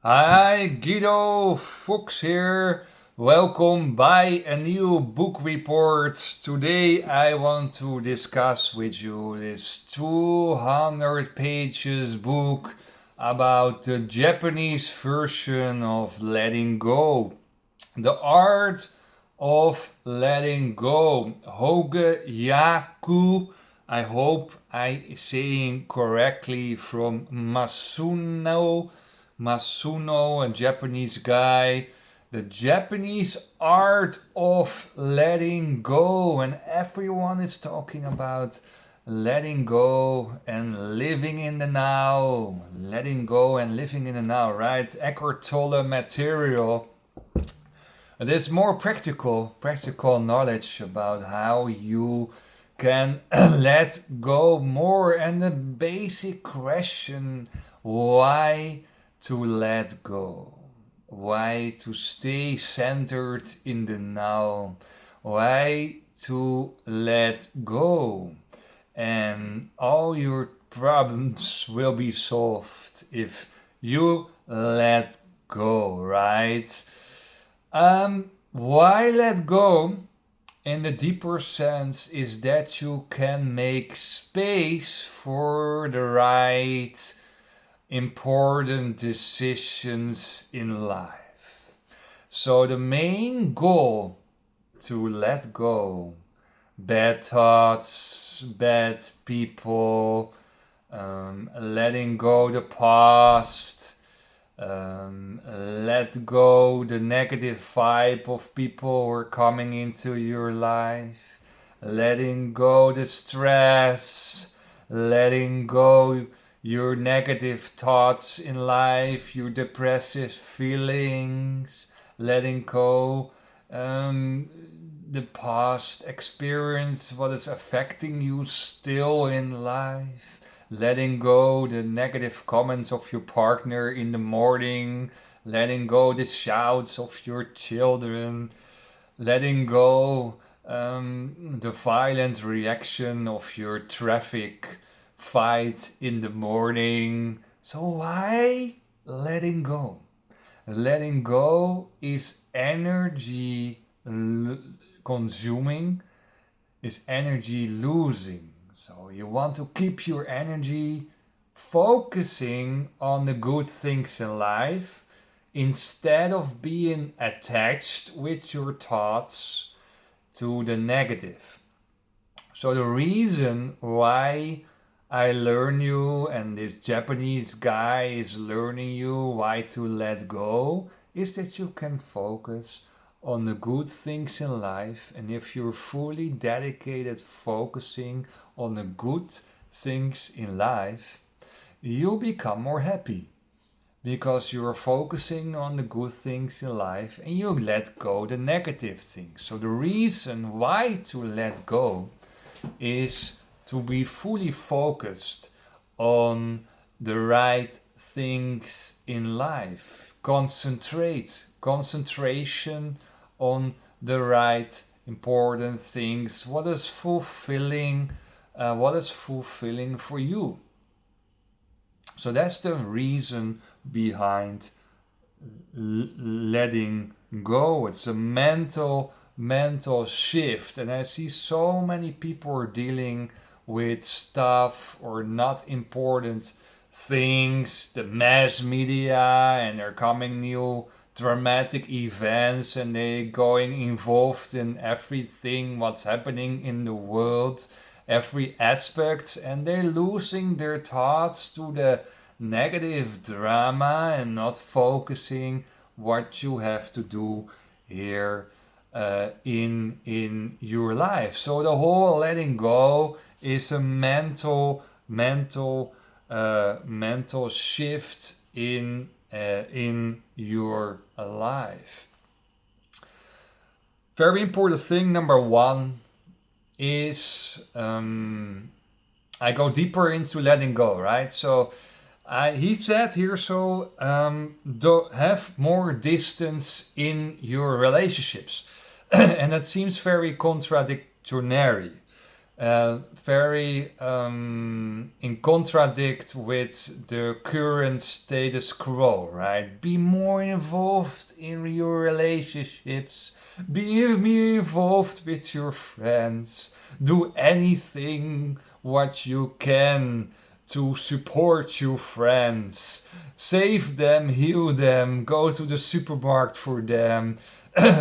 Hi, Guido Fox here. Welcome by a new book report. Today I want to discuss with you this 200 pages book about the Japanese version of letting go. The art of letting go. Hoge Yaku. I hope I saying correctly from Masuno, a Japanese guy. The Japanese art of letting go, and everyone is talking about letting go and living in the now. Letting go and living in the now, right? Eckhart Tolle material. There's more practical knowledge about how you can let go more, and the basic question why to let go, why to stay centered in the now, why to let go, and all your problems will be solved if you let go, right? Why let go in the deeper sense is that you can make space for the right important decisions in life. So the main goal to let go bad thoughts, bad people, letting go the past, let go the negative vibe of people who are coming into your life, letting go the stress, letting go your negative thoughts in life, your depressive feelings, letting go the past experience, what is affecting you still in life, letting go the negative comments of your partner in the morning, letting go the shouts of your children, letting go the violent reaction of your traffic fight in the morning. So, why letting go? Letting go is energy consuming, is energy losing. So you want to keep your energy focusing on the good things in life instead of being attached with your thoughts to the negative. So the reason why I learn you and this Japanese guy is learning you why to let go is that you can focus on the good things in life, and if you're fully dedicated focusing on the good things in life, you'll become more happy because you're focusing on the good things in life and you let go the negative things. So the reason why to let go is to be fully focused on the right things in life. Concentration on the right important things. What is fulfilling for you? So that's the reason behind letting go. It's a mental shift, and I see so many people are dealing with stuff or not important things, the mass media, and there are coming new dramatic events, and they going involved in everything what's happening in the world, every aspect, and they're losing their thoughts to the negative drama and not focusing what you have to do here in your life. So the whole letting go is a mental shift in your life. Very important thing number one is I go deeper into letting go, right? So he said here, so have more distance in your relationships. And that seems very contradictory. very in contradict with the current status quo, right? Be more involved in your relationships. Be more involved with your friends. Do anything what you can to support your friends. Save them, heal them, go to the supermarket for them,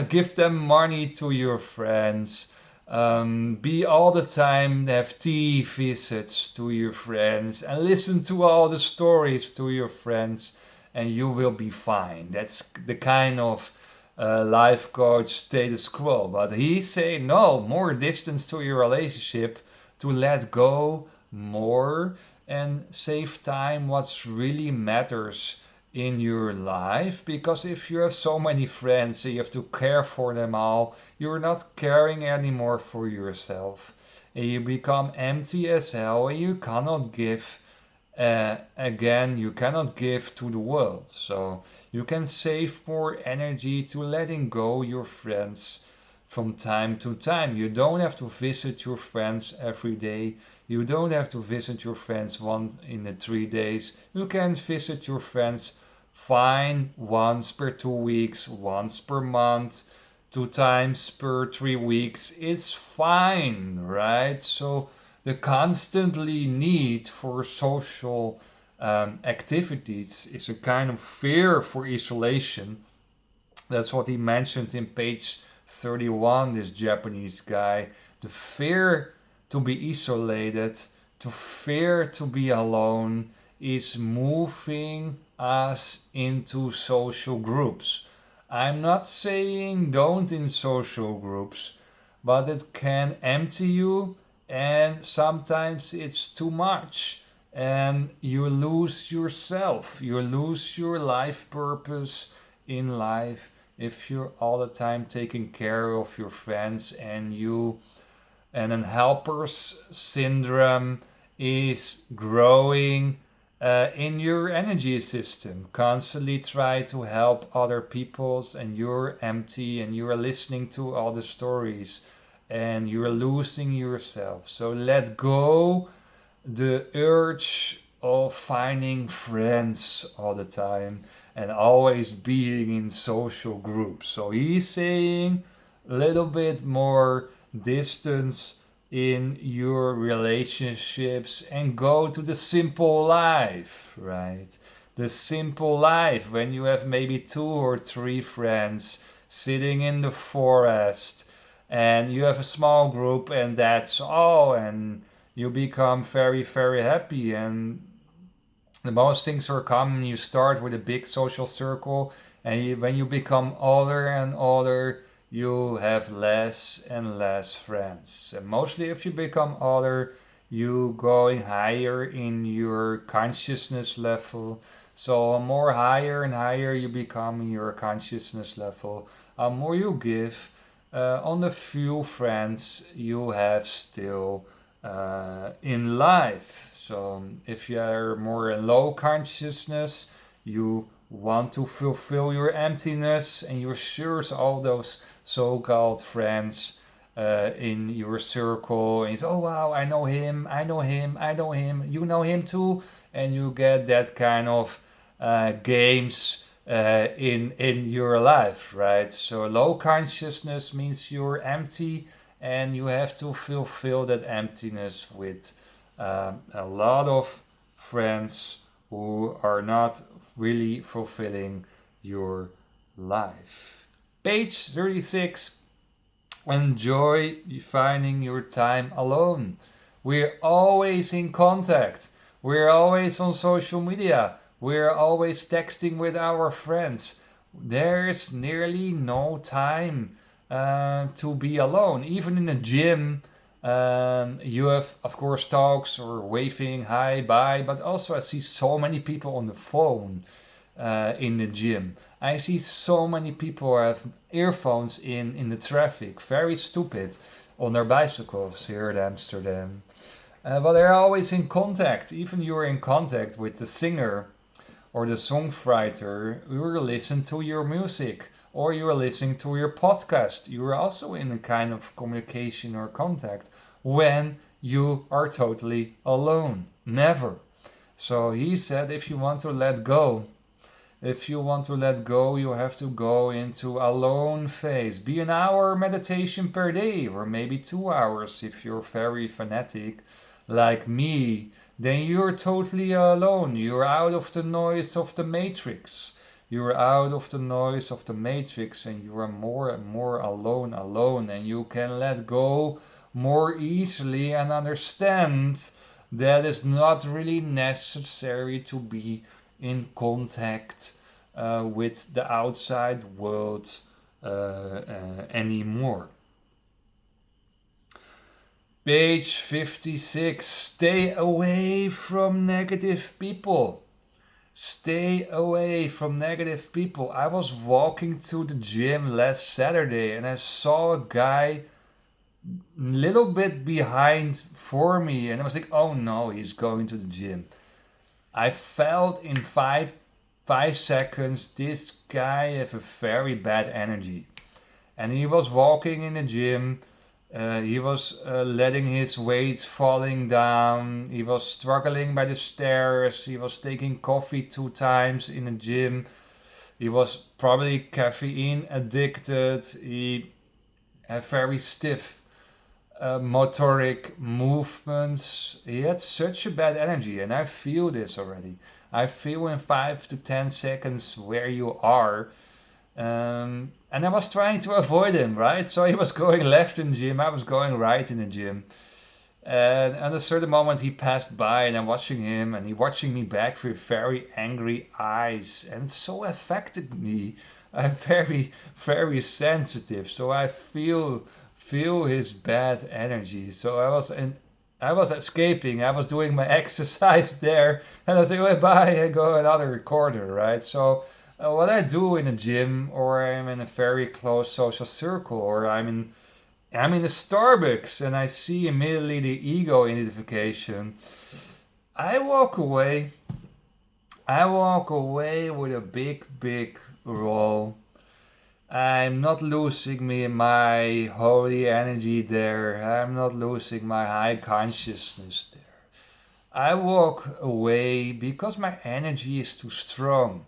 give them money to your friends. Be all the time, have tea visits to your friends, and listen to all the stories to your friends, and you will be fine. That's the kind of life coach status quo. But he say no, more distance to your relationship, to let go more and save time. What's really matters in your life, because if you have so many friends and you have to care for them all, you're not caring anymore for yourself, and you become empty as hell, and you cannot give again, you cannot give to the world. So you can save more energy to letting go your friends from time to time. You don't have to visit your friends every day. You don't have to visit your friends once in the 3 days. You can visit your friends fine once per 2 weeks, once per month, 2 times per 3 weeks. It's fine, right? So the constantly need for social activities is a kind of fear for isolation. That's what he mentioned in page 31, this Japanese guy. The fear to be isolated, to fear to be alone, is moving us into social groups. I'm not saying don't in social groups, but it can empty you, and sometimes it's too much, and you lose yourself, you lose your life purpose in life if you're all the time taking care of your friends, and an helper's syndrome is growing in your energy system. Constantly try to help other people's, and you're empty, and you're listening to all the stories, and you're losing yourself. So let go the urge of finding friends all the time and always being in social groups. So he's saying a little bit more distance in your relationships and go to the simple life, right? The simple life when you have maybe 2 or 3 friends sitting in the forest, and you have a small group, and that's all, and you become very, very happy. And the most things are common. You start with a big social circle, and when you become older and older, you have less and less friends. And mostly, if you become older, you going higher in your consciousness level. So more higher and higher you become in your consciousness level, more you give on the few friends you have still in life. So if you are more in low consciousness, you want to fulfill your emptiness, and you search all those so-called friends in your circle, and you say, oh wow, I know him, I know him, I know him, you know him too, and you get that kind of games in your life, right? So low consciousness means you're empty, and you have to fulfill that emptiness with a lot of friends who are not really fulfilling your life. Page 36. Enjoy finding your time alone. We're always in contact. We're always on social media. We're always texting with our friends. There's nearly no time to be alone. Even in the gym, you have, of course, talks or waving hi, bye, but also I see so many people on the phone in the gym. I see so many people have earphones in the traffic, very stupid, on their bicycles here in Amsterdam. But they're always in contact. Even you're in contact with the singer or the songwriter, you will listen to your music, or you are listening to your podcast. You are also in a kind of communication or contact when you are totally alone. Never. So he said, if you want to let go, you have to go into alone phase. Be an hour meditation per day, or maybe 2 hours if you're very fanatic like me. Then you're totally alone. You're out of the noise of the matrix. You're out of the noise of the matrix, and you are more and more alone, and you can let go more easily and understand that it's not really necessary to be in contact with the outside world anymore. Page 56. Stay away from negative people. Stay away from negative people. I was walking to the gym last Saturday and I saw a guy little bit behind for me, and I was like, oh no, he's going to the gym. I felt in 5 seconds this guy have a very bad energy, and he was walking in the gym. He was letting his weights falling down. He was struggling by the stairs. He was taking coffee 2 times in the gym. He was probably caffeine addicted. He had very stiff motoric movements. He had such a bad energy, and I feel this already. I feel in 5 to 10 seconds where you are. And I was trying to avoid him, right? So he was going left in the gym, I was going right in the gym. And at a certain moment, he passed by, and I'm watching him, and he watching me back with very angry eyes, and it so affected me. I'm very, very sensitive, so I feel his bad energy. So I was escaping. I was doing my exercise there, and I say, "Oh, bye," I go another corner, right? So what I do in a gym, or I'm in a very close social circle, or I'm in a Starbucks and I see immediately the ego identification. I walk away. I walk away with a big, big roll. I'm not losing my holy energy there. I'm not losing my high consciousness there. I walk away because my energy is too strong.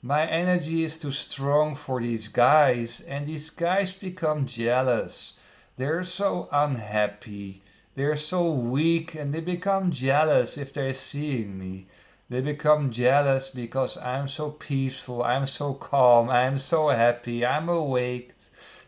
My energy is too strong for these guys, and these guys become jealous. They're so unhappy. They're so weak, and they become jealous if they're seeing me. They become jealous because I'm so peaceful, I'm so calm, I'm so happy, I'm awake.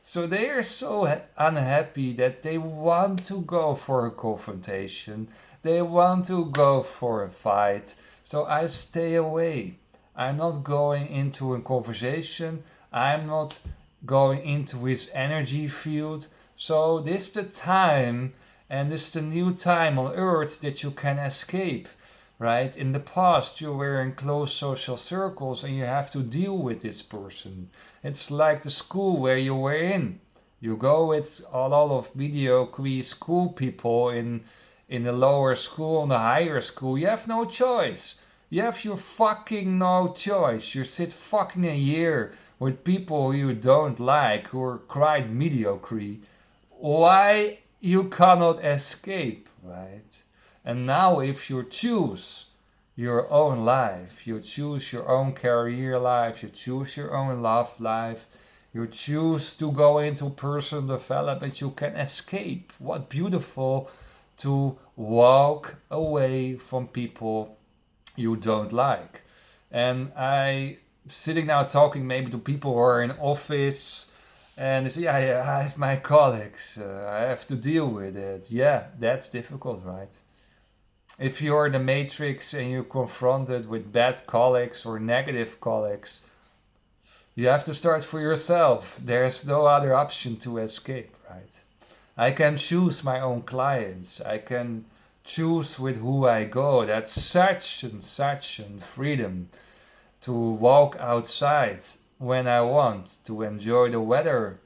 So they are so unhappy that they want to go for a confrontation. They want to go for a fight. So I stay away. I'm not going into a conversation. I'm not going into his energy field. So this is the time, and this is the new time on earth that you can escape, right? In the past, you were in close social circles and you have to deal with this person. It's like the school where you were in. You go with a lot of mediocre school people in the lower school, in the higher school. You have no choice. You have your fucking no choice. You sit fucking a year with people you don't like, who are quite mediocre. Why you cannot escape, right? And now if you choose your own life, you choose your own career life, you choose your own love life, you choose to go into personal development, you can escape. What beautiful to walk away from people you don't like. And I sitting now talking maybe to people who are in office, and they say, yeah, I have my colleagues, I have to deal with it. Yeah, that's difficult, right? If you're in the matrix and you're confronted with bad colleagues or negative colleagues, you have to start for yourself. There's no other option to escape, right? I can choose my own clients. I can choose with who I go. That's such and such a freedom to walk outside when I want, to enjoy the weather,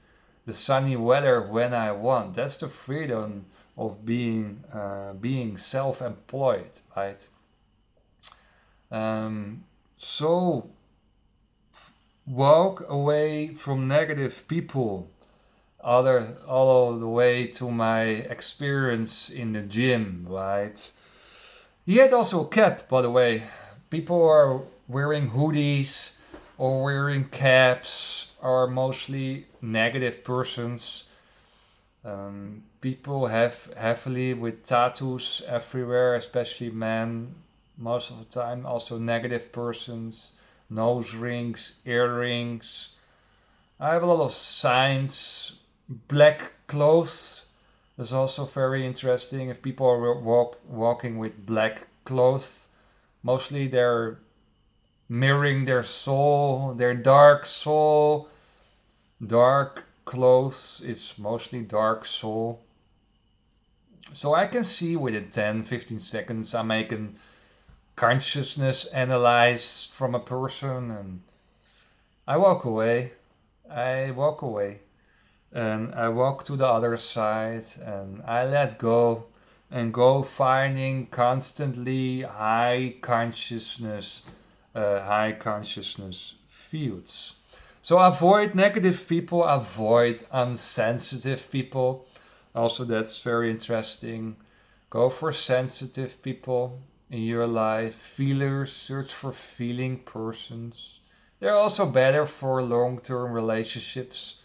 the sunny weather when I want. That's the freedom of being self-employed, right? So walk away from negative people. all of the way to my experience in the gym, right? He had also a cap, by the way. People are wearing hoodies or wearing caps are mostly negative persons. People have heavily with tattoos everywhere, especially men, most of the time. Also negative persons, nose rings, earrings. I have a lot of signs. Black clothes is also very interesting. If people are walking with black clothes, mostly they're mirroring their soul, their dark soul. Dark clothes is mostly dark soul. So I can see within 10, 15 seconds I make a consciousness analyze from a person and I walk away. I walk away. And I walk to the other side and I let go and go finding constantly high consciousness fields. So avoid negative people, avoid unsensitive people. Also, that's very interesting. Go for sensitive people in your life. Feelers, search for feeling persons. They're also better for long term relationships.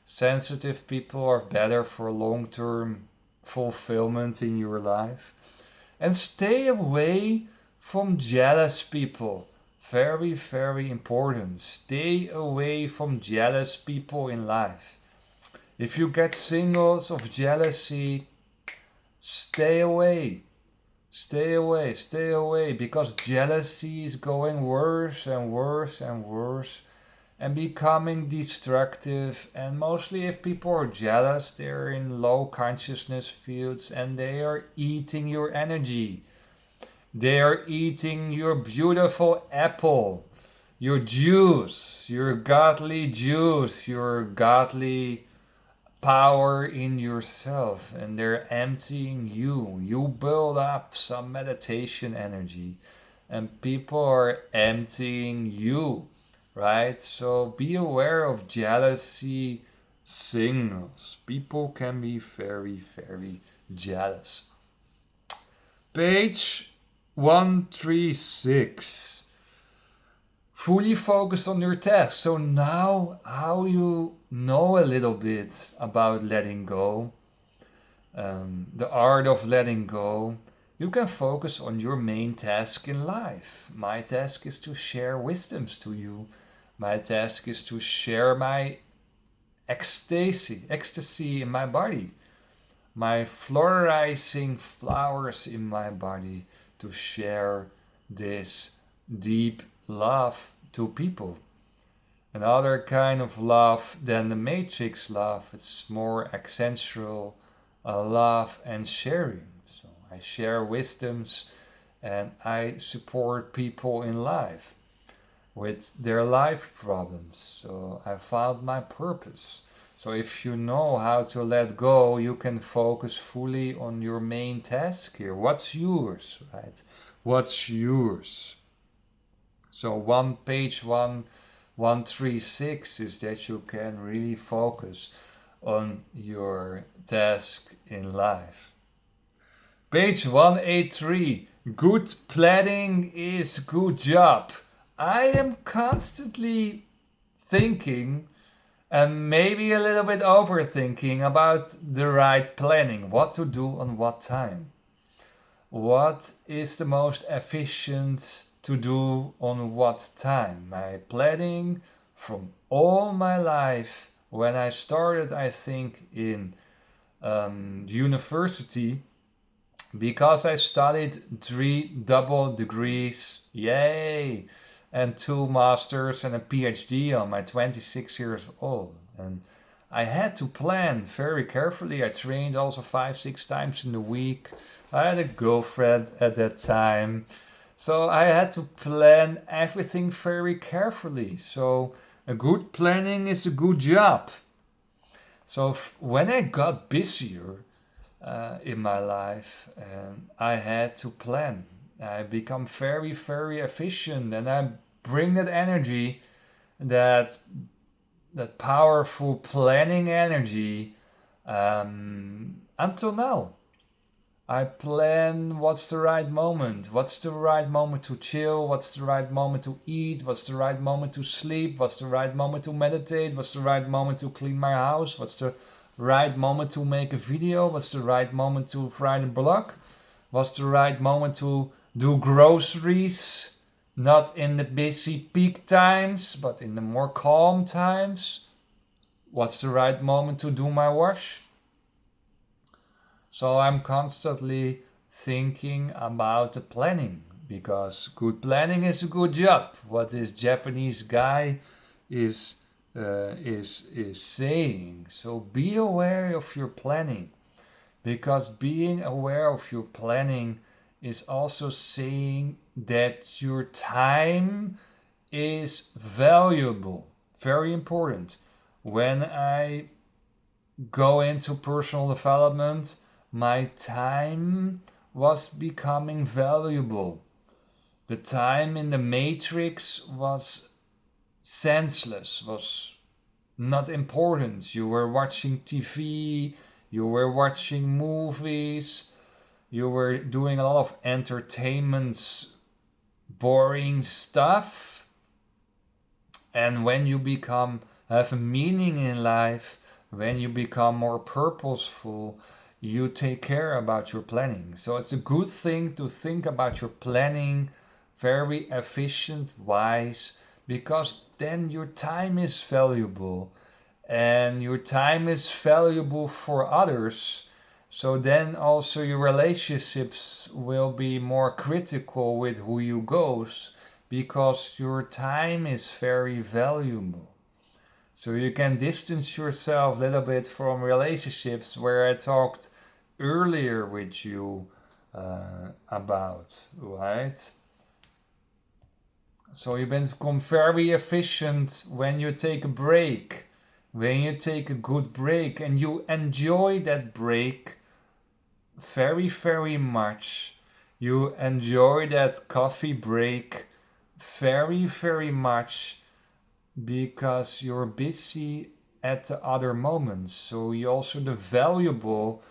Sensitive people are better for long term fulfillment in your life. And stay away from jealous people. Very, very important. Stay away from jealous people in life. If you get signals of jealousy, stay away. Stay away, stay away, because jealousy is going worse and worse and worse and becoming destructive. And mostly, if people are jealous, they're in low consciousness fields and they are eating your energy. They are eating your beautiful apple, your juice, your godly juice, your godly power in yourself, and they're emptying you. You build up some meditation energy, and people are emptying you, right? So be aware of jealousy signals. People can be very, very jealous. Page 136. Fully focused on your task. So now, how you know a little bit about letting go, the art of letting go, you can focus on your main task in life. My task is to share wisdoms to you. My task is to share my ecstasy in my body, my flourishing flowers in my body, to share this deep love to people. Another kind of love than the matrix love. It's more essential love and sharing. So I share wisdoms and I support people in life with their life problems. So I found my purpose. So if you know how to let go, you can focus fully on your main task here. What's yours, right? What's yours? So page 136 is that you can really focus on your task in life. Page 183. Good planning is good job. I am constantly thinking and maybe a little bit overthinking about the right planning, what to do on what time. What is the most efficient to do on what time? My planning from all my life, when I started, I think, in university, because I studied 3 double degrees, yay, and 2 masters and a PhD on my 26 years old. And I had to plan very carefully. I trained also 5, 6 times in the week. I had a girlfriend at that time. So I had to plan everything very carefully. So a good planning is a good job. So when I got busier in my life and I had to plan, I become very, very efficient and I bring that energy, that that powerful planning energy until now. I plan what's the right moment. What's the right moment to chill? What's the right moment to eat? What's the right moment to sleep? What's the right moment to meditate? What's the right moment to clean my house? What's the right moment to make a video? What's the right moment to write a blog? What's the right moment to do groceries? Not in the busy peak times, but in the more calm times. What's the right moment to do my wash? So I'm constantly thinking about the planning because good planning is a good job. What this Japanese guy is is saying. So be aware of your planning because being aware of your planning is also saying that your time is valuable. Very important. When I go into personal development, my time was becoming valuable. The time in the matrix was senseless, was not important. You were watching TV, you were watching movies, you were doing a lot of entertainment, boring stuff. And when you have a meaning in life, when you become more purposeful, you take care about your planning. So it's a good thing to think about your planning very efficient, wise, because then your time is valuable and your time is valuable for others. So then also your relationships will be more critical with who you goes because your time is very valuable. So you can distance yourself a little bit from relationships where I talked earlier with you about, right? So you become very efficient when you take a break, when you take a good break and you enjoy that break very, very much. You enjoy that coffee break very, very much because you're busy at the other moments. So you also the valuable,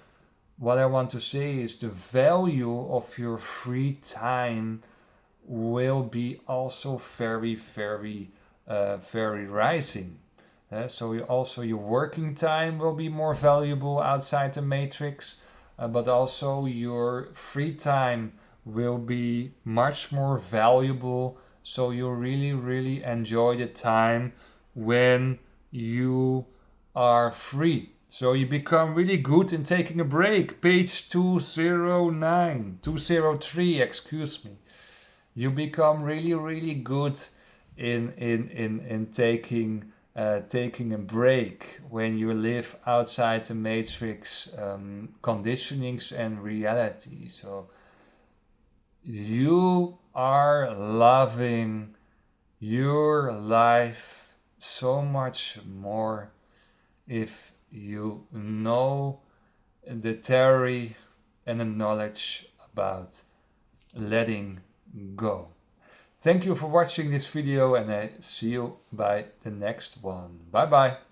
what I want to say is the value of your free time will be also very, very, very rising. So also your working time will be more valuable outside the matrix, but also your free time will be much more valuable. So you really, really enjoy the time when you are free. So you become really good in taking a break. Page 209, 203, excuse me. You become really, really good in taking a break when you live outside the matrix conditionings and reality. So you are loving your life so much more if you know the theory and the knowledge about letting go. Thank you for watching this video and I see you by the next one. Bye bye.